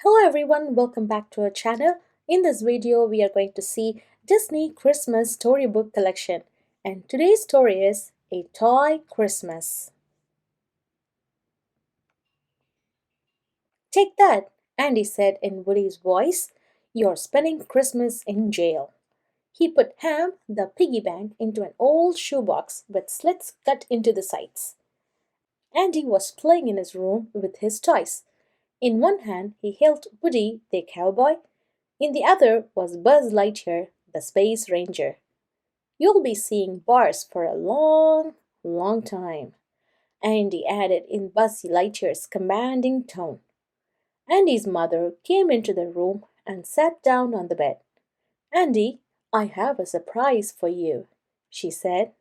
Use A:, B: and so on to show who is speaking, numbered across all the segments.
A: Hello everyone, welcome back to our channel. In this video, we are going to see Disney Christmas Storybook Collection. And today's story is A Toy Christmas. Take that, Andy said in Woody's voice. You're spending Christmas in jail. He put Ham, the piggy bank, into an old shoebox with slits cut into the sides. Andy was playing in his room with his toys. In one hand, he held Woody the cowboy. In the other was Buzz Lightyear, the Space Ranger. You'll be seeing bars for a long, long time, Andy added in Buzz Lightyear's commanding tone. Andy's mother came into the room and sat down on the bed. Andy, I have a surprise for you, she said.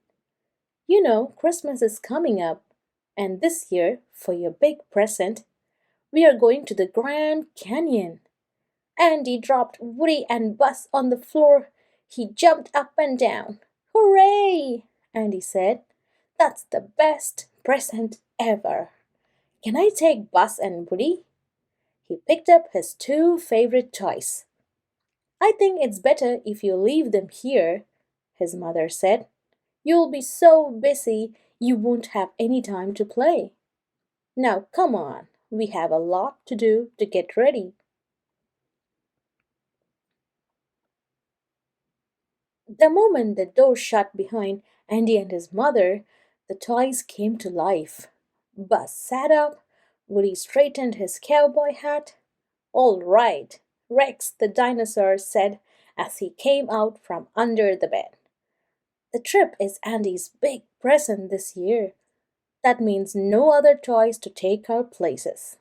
A: You know, Christmas is coming up, and this year, for your big present, we are going to the Grand Canyon. Andy dropped Woody and Buzz on the floor. He jumped up and down. Hooray! Andy said. That's the best present ever. Can I take Buzz and Woody? He picked up his two favorite toys. I think it's better if you leave them here, his mother said. You'll be so busy you won't have any time to play. Now come on, we have a lot to do to get ready. The moment the door shut behind Andy and his mother, the toys came to life. Buzz sat up, Woody straightened his cowboy hat. All right, Rex the dinosaur said as he came out from under the bed. The trip is Andy's big present this year. That means no other toys to take our places.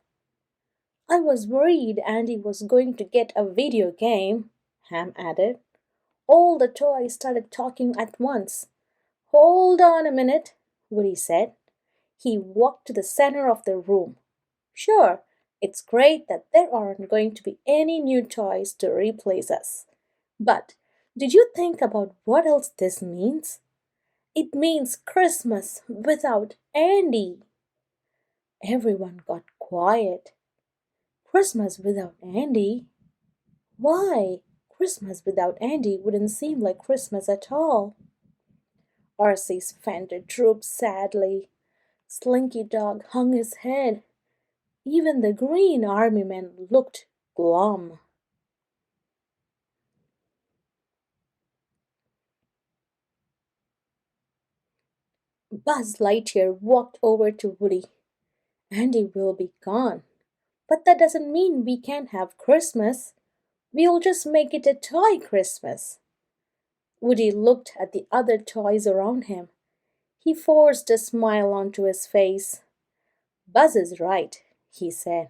A: I was worried Andy was going to get a video game, Ham added. All the toys started talking at once. Hold on a minute, Woody said. He walked to the center of the room. Sure, it's great that there aren't going to be any new toys to replace us. But did you think about what else this means? It means Christmas without Andy. Everyone got quiet. Christmas without Andy? Why? Christmas without Andy wouldn't seem like Christmas at all. Arcee's fender drooped sadly. Slinky Dog hung his head. Even the Green Army men looked glum. Buzz Lightyear walked over to Woody. Andy will be gone. But that doesn't mean we can't have Christmas. We'll just make it a toy Christmas. Woody looked at the other toys around him. He forced a smile onto his face. Buzz is right, he said.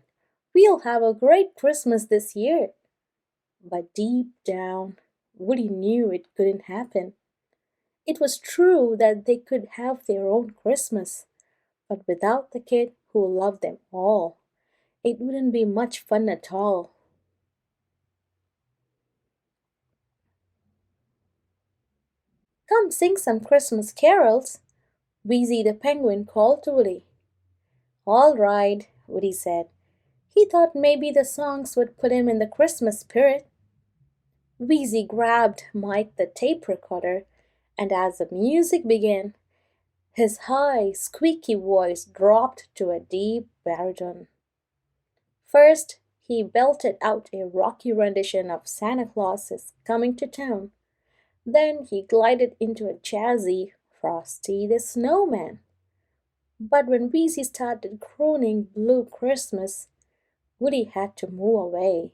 A: We'll have a great Christmas this year. But deep down, Woody knew it couldn't happen. It was true that they could have their own Christmas, but without the kid who loved them all, it wouldn't be much fun at all. Come sing some Christmas carols, Wheezy the penguin called to Woody. All right, Woody said. He thought maybe the songs would put him in the Christmas spirit. Wheezy grabbed Mike the tape recorder, and as the music began, his high, squeaky voice dropped to a deep baritone. First, he belted out a rocky rendition of Santa Claus is Coming to Town. Then he glided into a jazzy Frosty the Snowman. But when Wheezy started crooning Blue Christmas, Woody had to move away.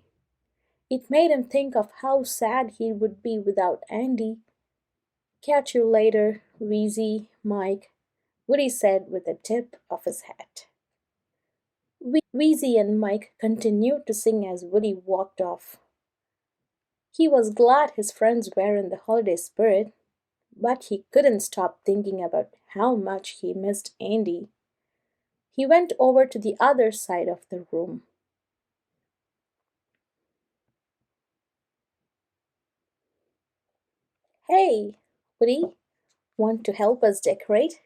A: It made him think of how sad he would be without Andy. Catch you later, Wheezy, Mike, Woody said with a tip of his hat. Wheezy and Mike continued to sing as Woody walked off. He was glad his friends were in the holiday spirit, but he couldn't stop thinking about how much he missed Andy. He went over to the other side of the room. Hey, Woody, want to help us decorate?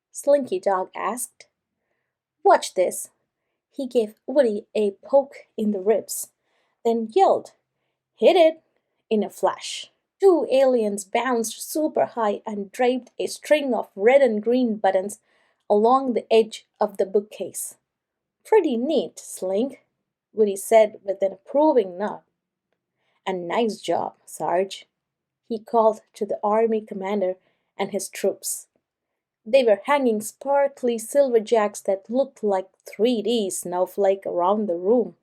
A: Slinky Dog asked. Watch this. He gave Woody a poke in the ribs, then yelled, "Hit it!" in a flash. Two aliens bounced super high and draped a string of red and green buttons along the edge of the bookcase. "Pretty neat, Slink," Woody said with an approving nod. "And nice job, Sarge," he called to the army commander and his troops. They were hanging sparkly silver jacks that looked like 3D snowflake around the room.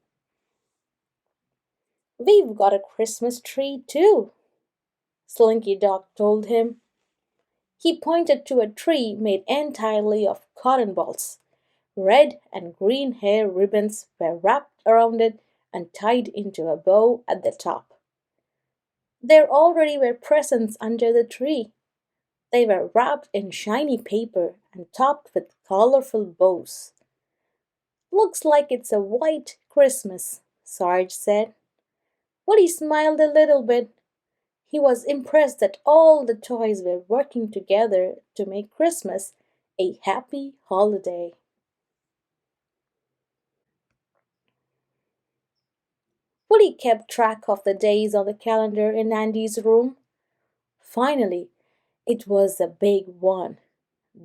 A: "We've got a Christmas tree, too," Slinky Dog told him. He pointed to a tree made entirely of cotton balls. Red and green hair ribbons were wrapped around it and tied into a bow at the top. There already were presents under the tree. They were wrapped in shiny paper and topped with colorful bows. "Looks like it's a white Christmas," Sarge said. Woody smiled a little bit. He was impressed that all the toys were working together to make Christmas a happy holiday. Woody kept track of the days on the calendar in Andy's room. Finally, it was a big one.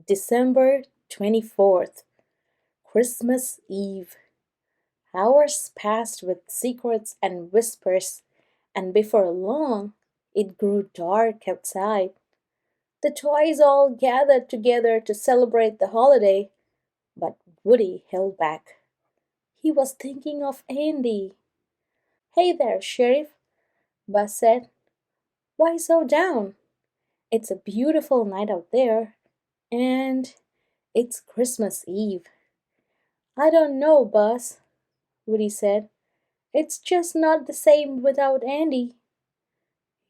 A: December 24th, Christmas Eve. Hours passed with secrets and whispers, and before long it grew dark outside. The toys all gathered together to celebrate the holiday, but Woody held back. He was thinking of Andy. "Hey there, Sheriff," Buzz said. "Why so down? It's a beautiful night out there, and it's Christmas Eve." "I don't know, Buzz," Woody said. "It's just not the same without Andy."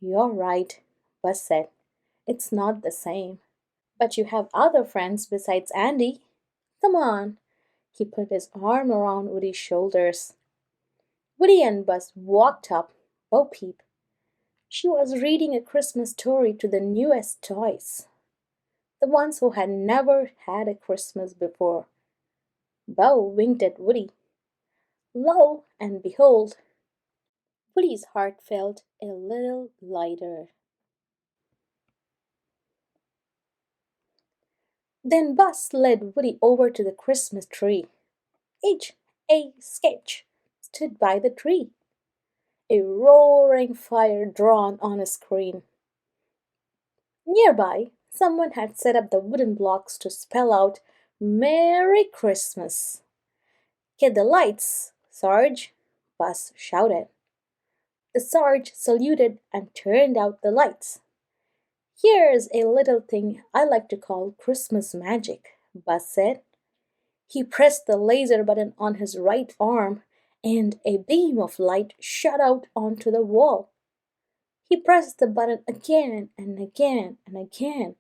A: "You're right," Buzz said. "It's not the same. But you have other friends besides Andy. Come on." He put his arm around Woody's shoulders. Woody and Buzz walked up. Bo Peep. She was reading a Christmas story to the newest toys, the ones who had never had a Christmas before. Bo winked at Woody. Lo and behold, Woody's heart felt a little lighter. Then Buzz led Woody over to the Christmas tree. H.A. Sketch stood by the tree, a roaring fire drawn on a screen. Nearby, someone had set up the wooden blocks to spell out "Merry Christmas." "Get the lights, Sarge," Buzz shouted. The Sarge saluted and turned out the lights. "Here's a little thing I like to call Christmas magic," Buzz said. He pressed the laser button on his right arm, and a beam of light shot out onto the wall. He pressed the button again and again and again.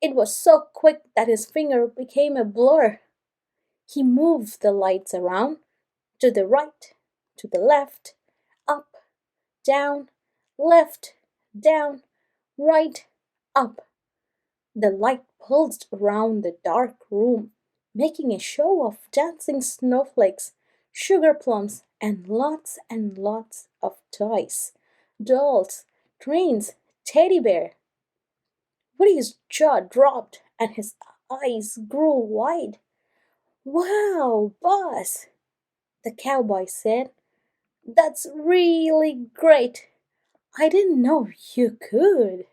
A: It was so quick that his finger became a blur. He moved the lights around, to the right, to the left, up, down, left, down, right, up. The light pulsed around the dark room, making a show of dancing snowflakes, sugar plums, and lots of toys, dolls, trains, teddy bear. Woody's jaw dropped and his eyes grew wide. "Wow, Buzz," the cowboy said. "That's really great. I didn't know you could."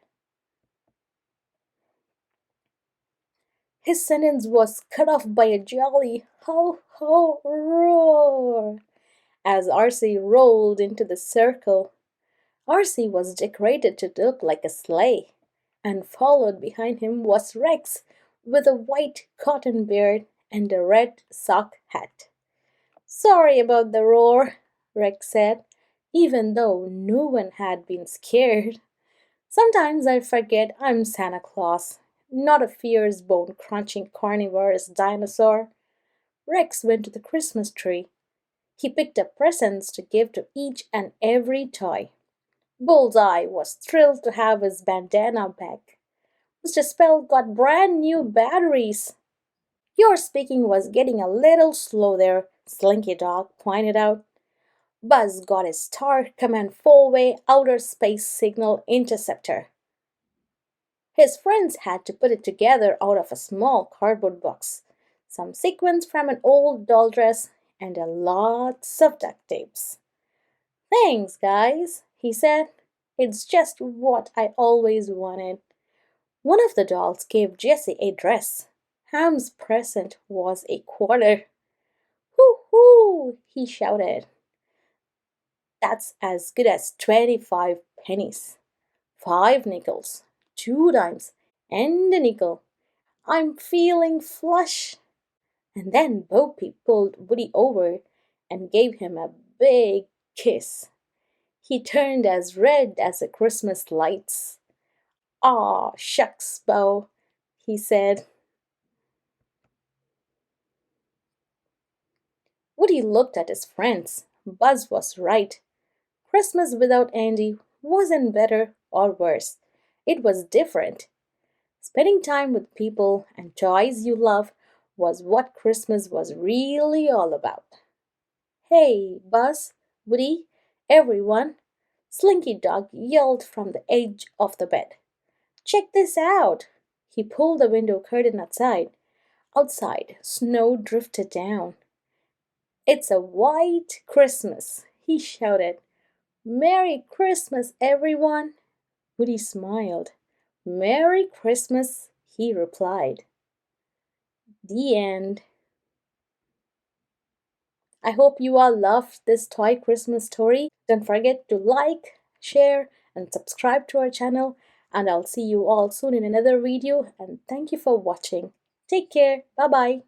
A: His sentence was cut off by a jolly ho ho roar as RC rolled into the circle. RC was decorated to look like a sleigh, and followed behind him was Rex with a white cotton beard and a red sock hat. "Sorry about the roar," Rex said, even though no one had been scared. "Sometimes I forget I'm Santa Claus, not a fierce bone crunching carnivorous dinosaur." Rex went to the Christmas tree. He picked up presents to give to each and every toy. Bullseye was thrilled to have his bandana back. Mr. Spell got brand new batteries. "Your speaking was getting a little slow there," Slinky Dog pointed out. Buzz got his Star Command 4-way outer space signal interceptor. His friends had to put it together out of a small cardboard box, some sequins from an old doll dress, and a lots of duct tapes. Thanks, guys, he said. It's just what I always wanted. One of the dolls gave Jessie a dress. Ham's present was a quarter. Hoo hoo! He shouted. That's as good as 25 pennies. 5 nickels, 2 dimes, and a nickel. I'm feeling flush. And then Bo Peep pulled Woody over and gave him a big kiss. He turned as red as the Christmas lights. Aw, shucks, Bo, he said. Woody looked at his friends. Buzz was right. Christmas without Andy wasn't better or worse. It was different. Spending time with people and toys you love was what Christmas was really all about. Hey, Buzz, Woody, everyone! Slinky Dog yelled from the edge of the bed. Check this out! He pulled the window curtain outside. Outside, snow drifted down. It's a white Christmas, he shouted. Merry Christmas, everyone! Woody smiled. Merry Christmas, he replied. The end. I hope you all loved this toy Christmas story. Don't forget to like, share, and subscribe to our channel. And I'll see you all soon in another video. And thank you for watching. Take care. Bye bye.